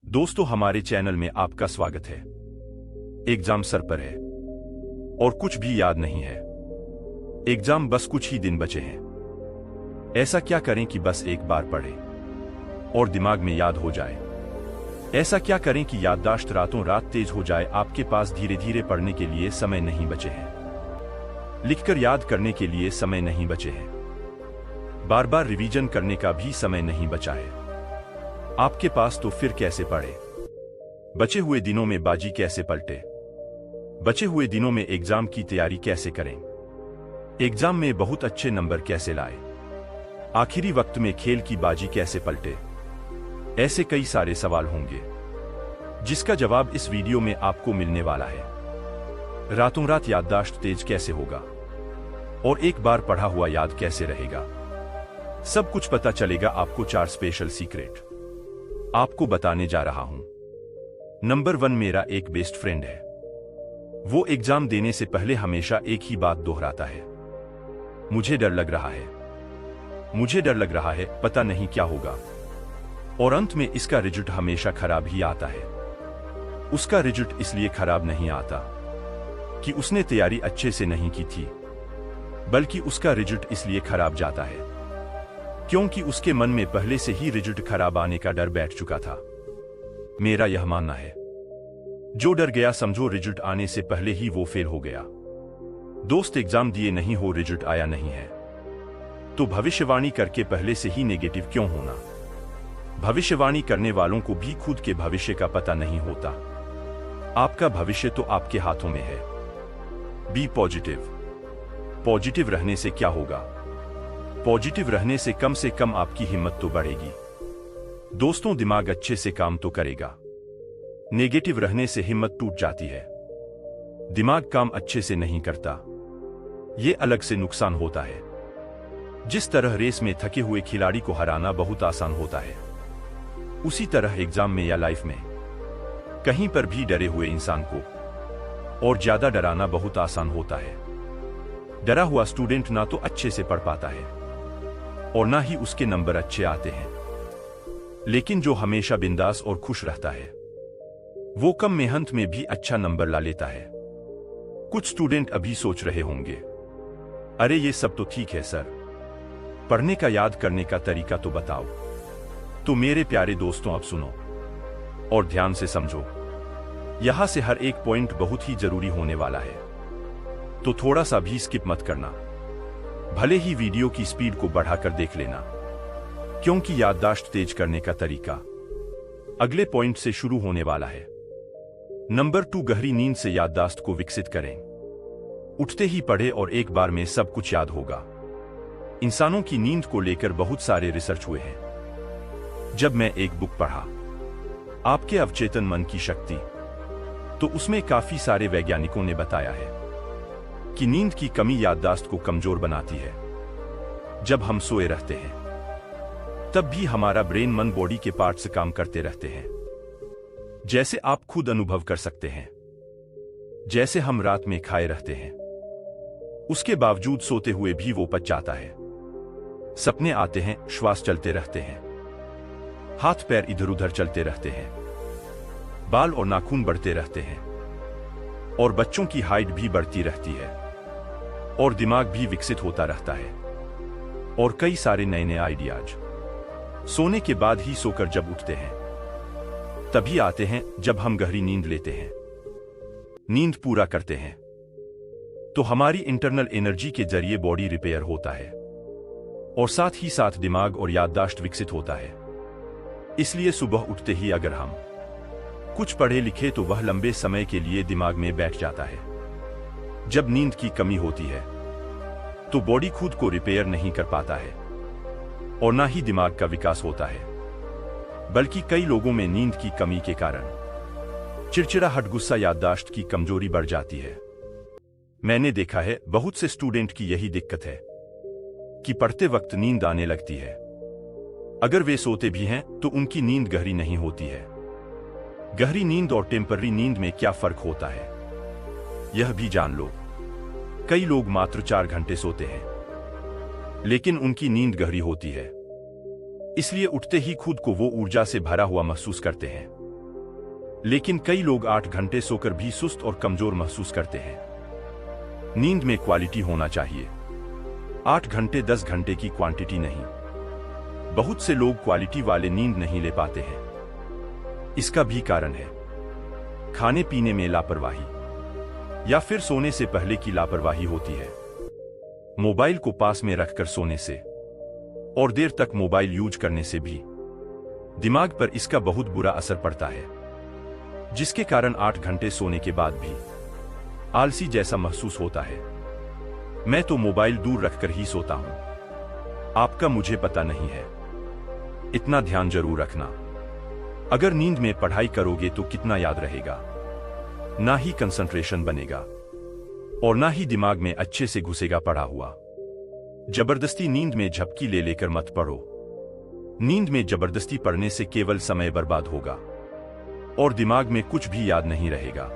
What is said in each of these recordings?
दोस्तों, हमारे चैनल में आपका स्वागत है। एग्जाम सर पर है और कुछ भी याद नहीं है। एग्जाम बस कुछ ही दिन बचे हैं। ऐसा क्या करें कि बस एक बार पढ़ें और दिमाग में याद हो जाए। ऐसा क्या करें कि याददाश्त रातों रात तेज हो जाए। आपके पास धीरे धीरे पढ़ने के लिए समय नहीं बचे हैं। लिखकर याद करने के लिए समय नहीं बचे हैं। बार बार रिवीजन करने का भी समय नहीं बचा है आपके पास। तो फिर कैसे पढ़े? बचे हुए दिनों में बाजी कैसे पलटे? बचे हुए दिनों में एग्जाम की तैयारी कैसे करें? एग्जाम में बहुत अच्छे नंबर कैसे लाए? आखिरी वक्त में खेल की बाजी कैसे पलटे? ऐसे कई सारे सवाल होंगे जिसका जवाब इस वीडियो में आपको मिलने वाला है। रातों रात याददाश्त तेज कैसे होगा और एक बार पढ़ा हुआ याद कैसे रहेगा, सब कुछ पता चलेगा आपको। 4 स्पेशल सीक्रेट आपको बताने जा रहा हूं। नंबर 1, मेरा एक बेस्ट फ्रेंड है। वो एग्जाम देने से पहले हमेशा एक ही बात दोहराता है, मुझे डर लग रहा है, मुझे डर लग रहा है, पता नहीं क्या होगा। और अंत में इसका रिजल्ट हमेशा खराब ही आता है। उसका रिजल्ट इसलिए खराब नहीं आता कि उसने तैयारी अच्छे से नहीं की थी, बल्कि उसका रिजल्ट इसलिए खराब जाता है क्योंकि उसके मन में पहले से ही रिजल्ट खराब आने का डर बैठ चुका था। मेरा यह मानना है, जो डर गया समझो रिजल्ट आने से पहले ही वो फेल हो गया। दोस्त, एग्जाम दिए नहीं हो, रिजल्ट आया नहीं है, तो भविष्यवाणी करके पहले से ही नेगेटिव क्यों होना? भविष्यवाणी करने वालों को भी खुद के भविष्य का पता नहीं होता। आपका भविष्य तो आपके हाथों में है। B positive. पॉजिटिव रहने से क्या होगा? पॉजिटिव रहने से कम आपकी हिम्मत तो बढ़ेगी। दोस्तों, दिमाग अच्छे से काम तो करेगा। नेगेटिव रहने से हिम्मत टूट जाती है। दिमाग काम अच्छे से नहीं करता, यह अलग से नुकसान होता है। जिस तरह रेस में थके हुए खिलाड़ी को हराना बहुत आसान होता है, उसी तरह एग्जाम में या लाइफ में कहीं पर भी डरे हुए इंसान को और ज्यादा डराना बहुत आसान होता है। डरा हुआ स्टूडेंट ना तो अच्छे से पढ़ पाता है और ना ही उसके नंबर अच्छे आते हैं। लेकिन जो हमेशा बिंदास और खुश रहता है, वो कम मेहनत में भी अच्छा नंबर ला लेता है। कुछ स्टूडेंट अभी सोच रहे होंगे, अरे ये सब तो ठीक है सर, पढ़ने का याद करने का तरीका तो बताओ। तो मेरे प्यारे दोस्तों, अब सुनो और ध्यान से समझो। यहां से हर एक पॉइंट बहुत ही जरूरी होने वाला है, तो थोड़ा सा भी स्किप मत करना। भले ही वीडियो की स्पीड को बढ़ाकर देख लेना, क्योंकि याददाश्त तेज करने का तरीका अगले पॉइंट से शुरू होने वाला है। नंबर 2, गहरी नींद से याददाश्त को विकसित करें। उठते ही पढ़े और एक बार में सब कुछ याद होगा। इंसानों की नींद को लेकर बहुत सारे रिसर्च हुए हैं। जब मैं एक बुक पढ़ा, आपके अवचेतन मन की शक्ति, तो उसमें काफी सारे वैज्ञानिकों ने बताया है कि नींद की कमी याददाश्त को कमजोर बनाती है। जब हम सोए रहते हैं तब भी हमारा ब्रेन, मन, बॉडी के पार्ट्स काम करते रहते हैं, जैसे आप खुद अनुभव कर सकते हैं। जैसे हम रात में खाए रहते हैं, उसके बावजूद सोते हुए भी वो पच जाता है। सपने आते हैं, श्वास चलते रहते हैं, हाथ पैर इधर उधर चलते रहते हैं, बाल और नाखून बढ़ते रहते हैं, और बच्चों की हाइट भी बढ़ती रहती है, और दिमाग भी विकसित होता रहता है, और कई सारे नए नए आइडियाज सोने के बाद ही सोकर जब उठते हैं तभी आते हैं, जब हम गहरी नींद लेते हैं, नींद पूरा करते हैं, तो हमारी इंटरनल एनर्जी के जरिए बॉडी रिपेयर होता है और साथ ही साथ दिमाग और याददाश्त विकसित होता है। इसलिए सुबह उठते ही अगर हम कुछ पढ़े लिखे तो वह लंबे समय के लिए दिमाग में बैठ जाता है। जब नींद की कमी होती है तो बॉडी खुद को रिपेयर नहीं कर पाता है और ना ही दिमाग का विकास होता है, बल्कि कई लोगों में नींद की कमी के कारण चिड़चिड़ाहट, गुस्सा, याददाश्त की कमजोरी बढ़ जाती है। मैंने देखा है बहुत से स्टूडेंट की यही दिक्कत है कि पढ़ते वक्त नींद आने लगती है। अगर वे सोते भी हैं तो उनकी नींद गहरी नहीं होती है। गहरी नींद और टेम्पररी नींद में क्या फर्क होता है, यह भी जान लो। कई लोग मात्र 4 घंटे सोते हैं, लेकिन उनकी नींद गहरी होती है। इसलिए उठते ही खुद को वो ऊर्जा से भरा हुआ महसूस करते हैं लेकिन कई लोग 8 घंटे सोकर भी सुस्त और कमजोर महसूस करते हैं। नींद में क्वालिटी होना चाहिए, 8 घंटे 10 घंटे की क्वांटिटी नहीं। बहुत से लोग क्वालिटी वाले नींद नहीं ले पाते हैं। इसका भी कारण है खाने पीने में लापरवाही या फिर सोने से पहले की लापरवाही होती है। मोबाइल को पास में रखकर सोने से और देर तक मोबाइल यूज करने से भी दिमाग पर इसका बहुत बुरा असर पड़ता है, जिसके कारण 8 घंटे सोने के बाद भी आलसी जैसा महसूस होता है। मैं तो मोबाइल दूर रखकर ही सोता हूं। आपका मुझे पता नहीं है। इतना ध्यान जरूर रखना, अगर नींद में पढ़ाई करोगे तो कितना याद रहेगा, ना ही कंसंट्रेशन बनेगा और ना ही दिमाग में अच्छे से घुसेगा पढ़ा हुआ। जबरदस्ती नींद में झपकी ले लेकर मत पढ़ो। नींद में जबरदस्ती पढ़ने से केवल समय बर्बाद होगा और दिमाग में कुछ भी याद नहीं रहेगा।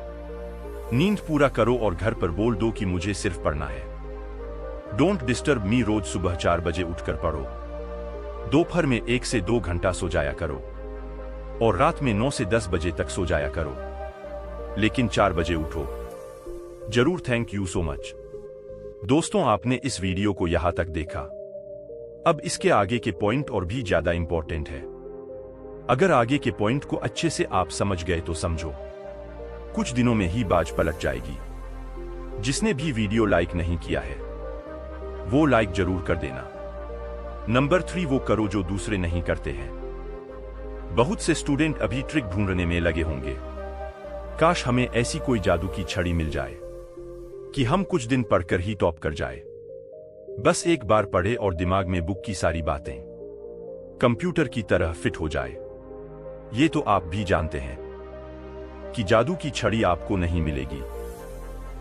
नींद पूरा करो और घर पर बोल दो कि मुझे सिर्फ पढ़ना है। Don't disturb me. रोज सुबह 4 बजे उठकर पढ़ो। दोपहर में 1 से 2 घंटा सो जाया करो और रात में 9 से 10 बजे तक सो जाया करो, लेकिन 4 बजे उठो जरूर। Thank you so much. दोस्तों, आपने इस वीडियो को यहां तक देखा। अब इसके आगे के पॉइंट और भी ज्यादा इंपॉर्टेंट है। अगर आगे के पॉइंट को अच्छे से आप समझ गए तो समझो कुछ दिनों में ही बाज पलट जाएगी। जिसने भी वीडियो लाइक नहीं किया है वो लाइक जरूर कर देना। नंबर 3, वो करो जो दूसरे नहीं करते हैं। बहुत से स्टूडेंट अभी ट्रिक ढूंढने में लगे होंगे। काश हमें ऐसी कोई जादू की छड़ी मिल जाए कि हम कुछ दिन पढ़कर ही टॉप कर जाए। बस एक बार पढ़े और दिमाग में बुक की सारी बातें कंप्यूटर की तरह फिट हो जाए। ये तो आप भी जानते हैं कि जादू की छड़ी आपको नहीं मिलेगी,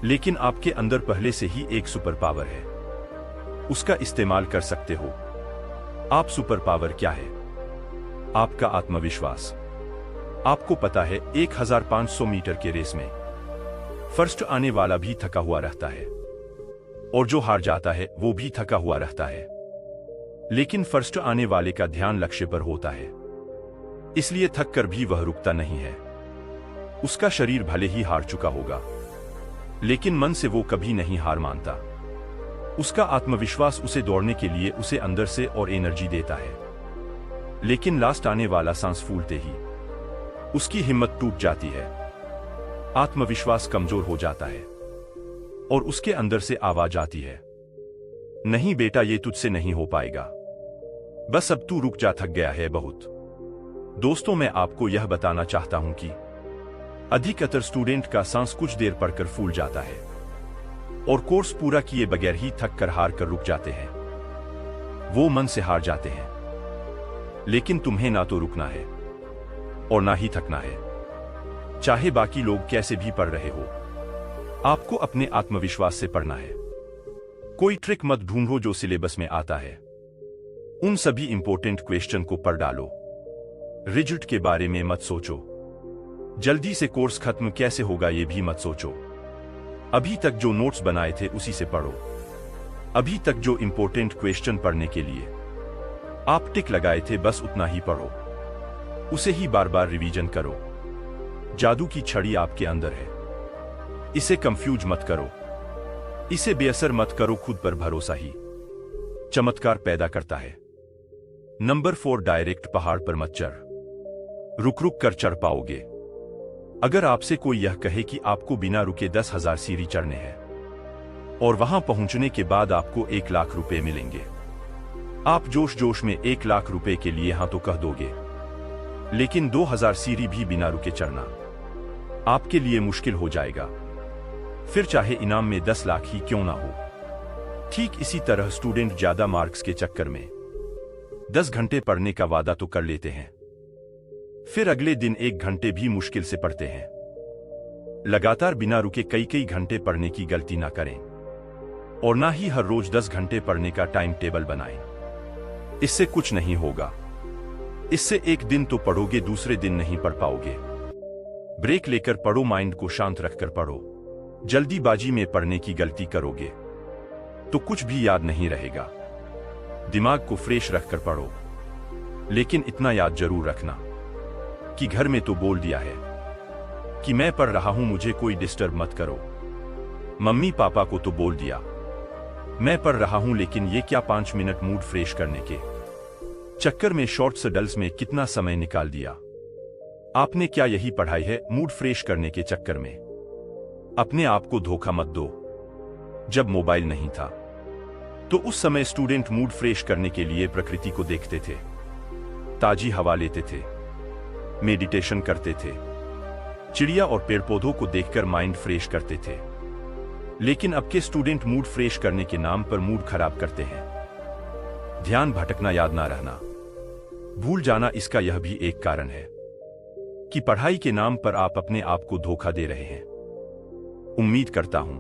लेकिन आपके अंदर पहले से ही एक सुपर पावर है, उसका इस्तेमाल कर सकते हो। आप सुपर पावर क्या है? आपका आत्मविश्वास। आपको पता है 1500 मीटर के रेस में फर्स्ट आने वाला भी थका हुआ रहता है और जो हार जाता है वो भी थका हुआ रहता है, लेकिन फर्स्ट आने वाले का ध्यान लक्ष्य पर होता है, इसलिए थक कर भी वह रुकता नहीं है। उसका शरीर भले ही हार चुका होगा, लेकिन मन से वो कभी नहीं हार मानता। उसका आत्मविश्वास उसे दौड़ने के लिए उसे अंदर से और एनर्जी देता है, लेकिन लास्ट आने वाला सांस फूलते ही उसकी हिम्मत टूट जाती है, आत्मविश्वास कमजोर हो जाता है और उसके अंदर से आवाज आती है, नहीं बेटा, ये तुझसे नहीं हो पाएगा, बस अब तू रुक जा, थक गया है बहुत। दोस्तों, मैं आपको यह बताना चाहता हूं कि अधिकतर स्टूडेंट का सांस कुछ देर पढ़कर फूल जाता है और कोर्स पूरा किए बगैर ही थक कर हार कर रुक जाते हैं। वो मन से हार जाते हैं, लेकिन तुम्हें ना तो रुकना है और ना ही थकना है। चाहे बाकी लोग कैसे भी पढ़ रहे हो, आपको अपने आत्मविश्वास से पढ़ना है। कोई ट्रिक मत ढूंढो जो सिलेबस में आता है। उन सभी इंपॉर्टेंट क्वेश्चन को पढ़ डालो। रिजल्ट के बारे में मत सोचो। जल्दी से कोर्स खत्म कैसे होगा ये भी मत सोचो। अभी तक जो नोट्स बनाए थे उसी से पढ़ो। अभी तक जो इंपॉर्टेंट क्वेश्चन पढ़ने के लिए आप टिक लगाए थे बस उतना ही पढ़ो, उसे ही बार बार रिवीजन करो। जादू की छड़ी आपके अंदर है, इसे कंफ्यूज मत करो, इसे बेअसर मत करो। खुद पर भरोसा ही चमत्कार पैदा करता है। नंबर 4, डायरेक्ट पहाड़ पर मत चढ़, रुक रुक कर चढ़ पाओगे। अगर आपसे कोई यह कहे कि आपको बिना रुके 10,000 सीढ़ी चढ़ने हैं और वहां पहुंचने के बाद आपको 1 लाख रुपए मिलेंगे, आप जोश जोश में 1 लाख रुपए के लिए हां तो कह दोगे, लेकिन 2,000 सीढ़ी भी बिना रुके चढ़ना आपके लिए मुश्किल हो जाएगा, फिर चाहे इनाम में 10 लाख ही क्यों ना हो। ठीक इसी तरह स्टूडेंट ज्यादा मार्क्स के चक्कर में 10 घंटे पढ़ने का वादा तो कर लेते हैं, फिर अगले दिन 1 घंटे भी मुश्किल से पढ़ते हैं। लगातार बिना रुके कई घंटे पढ़ने की गलती ना करें और ना ही हर रोज 10 घंटे पढ़ने का टाइम टेबल बनाएं। इससे कुछ नहीं होगा। इससे एक दिन तो पढ़ोगे, दूसरे दिन नहीं पढ़ पाओगे। ब्रेक लेकर पढ़ो, माइंड को शांत रखकर पढ़ो। जल्दीबाजी में पढ़ने की गलती करोगे तो कुछ भी याद नहीं रहेगा। दिमाग को फ्रेश रखकर पढ़ो, लेकिन इतना याद जरूर रखना कि घर में तो बोल दिया है, कि मैं पढ़ रहा हूं, मुझे कोई डिस्टर्ब मत करो। मम्मी पापा को तो बोल दिया मैं पढ़ रहा हूं, लेकिन ये क्या 5 मिनट मूड फ्रेश करने के चक्कर में शॉर्ट्स डल्स में कितना समय निकाल दिया। आपने क्या यही पढ़ाई है? मूड फ्रेश करने के चक्कर में अपने आप को धोखा मत दो। जब मोबाइल नहीं था तो उस समय स्टूडेंट मूड फ्रेश करने के लिए प्रकृति को देखते थे, ताजी हवा लेते थे, मेडिटेशन करते थे, चिड़िया और पेड़ पौधों को देखकर माइंड फ्रेश करते थे। लेकिन अब के स्टूडेंट मूड फ्रेश करने के नाम पर मूड खराब करते हैं। ध्यान भटकना, याद ना रहना, भूल जाना, इसका यह भी एक कारण है कि पढ़ाई के नाम पर आप अपने आप को धोखा दे रहे हैं। उम्मीद करता हूं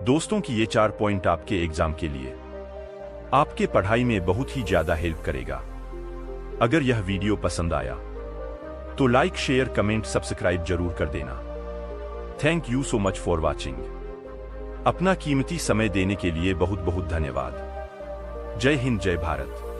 दोस्तों कि ये 4 पॉइंट आपके एग्जाम के लिए आपके पढ़ाई में बहुत ही ज्यादा हेल्प करेगा। अगर यह वीडियो पसंद आया तो लाइक, शेयर, कमेंट, सब्सक्राइब जरूर कर देना। Thank you so much for watching. अपना कीमती समय देने के लिए बहुत बहुत धन्यवाद। जय हिंद, जय भारत।